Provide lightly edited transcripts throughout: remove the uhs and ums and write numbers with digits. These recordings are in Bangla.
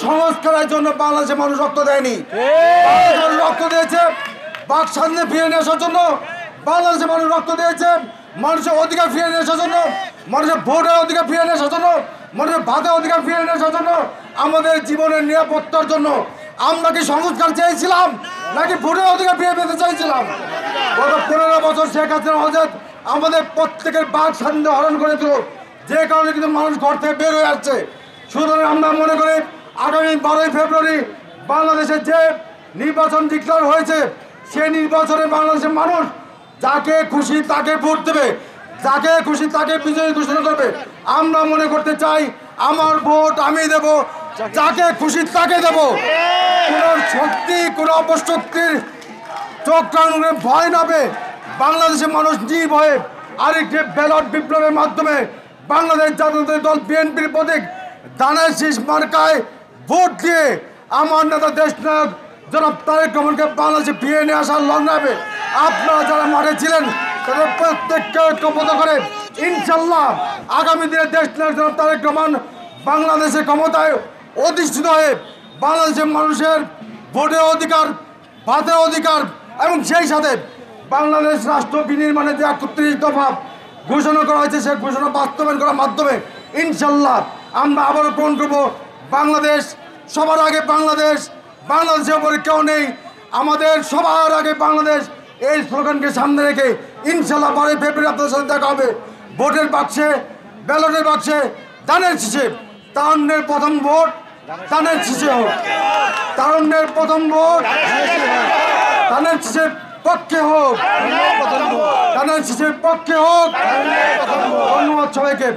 সংস্কারের জন্য বাংলাদেশের মানুষ রক্ত দেয়নি, রক্ত দিয়েছে বাক স্বাধীনতা ফিরিয়ে নিয়ে আসার জন্য। বাংলাদেশের মানুষ রক্ত দিয়েছে মানুষের অধিকার ফিরিয়ে নিয়ে আসার জন্য, মানুষের ভোটের অধিকার ফিরিয়ে নিয়ে আসার জন্য, মানুষের ভাতের অধিকার ফিরিয়ে নিয়ে আসার জন্য, আমাদের জীবনের নিরাপত্তার জন্য। আমরা কি সংস্কার চেয়েছিলাম নাকি ভোটের অধিকার ফিরিয়ে পেতে চাইছিলাম? গত 15 বছর শেখ হাসিনা হযরত আমাদের প্রত্যেকের বাক স্বাধীনতা হরণ করে দিল, যে কারণে কিন্তু মানুষ ঘর থেকে বের হয়ে আসছে। সুতরাং আমরা মনে করি আগামী 12ই ফেব্রুয়ারি বাংলাদেশের যে নির্বাচন ডিক্লেয়ার হয়েছে, সেই নির্বাচনে বাংলাদেশের মানুষ যাকে খুশি তাকে ভোট দেবে, যাকে খুশি তাকে বিজয়ী ঘোষণা করবে। আমরা মনে করতে চাই আমার ভোট আমি দেব, যাকে খুশি তাকে দেব। কোনো শক্তি কোনো অপশক্তির চক্রানুরে ভয় নাবে বাংলাদেশের মানুষ নির্ভয়ে আরেকটি ব্যালট বিপ্লবের মাধ্যমে বাংলাদেশ জাতীয়তাবাদী দল বিএনপির প্রতীক ধানের শীষ মার্কায় ভোট দিয়ে আমার নেতা দেশনায়ক জনাব তারেক রহমানকে বাংলাদেশে ফিরিয়ে নিয়ে আসার লড়াইয়ে আপনারা যারা মাঠে ছিলেন তাদের প্রত্যেককে ঐক্যবদ্ধ করে ইনশাল্লাহ আগামী দিনে দেশনায়ক জনাব তারেক রহমান বাংলাদেশের ক্ষমতায় অধিষ্ঠিত হয়ে বাংলাদেশের মানুষের ভোটের অধিকার, ভাতের অধিকার এবং সেই সাথে বাংলাদেশ রাষ্ট্র বিনির্মাণে যে ৩১ দফা ঘোষণা করা হয়েছে, সে ঘোষণা বাস্তবায়ন করার মাধ্যমে ইনশাল্লাহ আমরা আবারও পূরণ করব বাংলাদেশ সবার আগে, বাংলাদেশ, বাংলাদেশের উপরে কেউ নেই, আমাদের সবার আগে বাংলাদেশ। এই স্লোগানকে সামনে রেখে ইনশাল্লাহ 12ই ফেব্রুয়ারি আপনাদের সাথে দেখা হবে ভোটের বাক্সে, ব্যালটের বাক্সে, ধানের শীষে। তারুণ্যের প্রথম ভোট ধানের শীষে হোক, তারুণ্যের প্রথম ভোট ধানের শীষের পক্ষে হোক, ধানের শীষের পক্ষে হোক। ধন্যবাদ সবাইকে।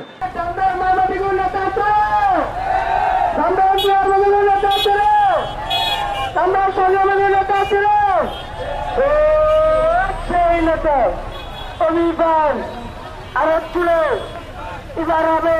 অভিযান আরো তুলে এবার হবে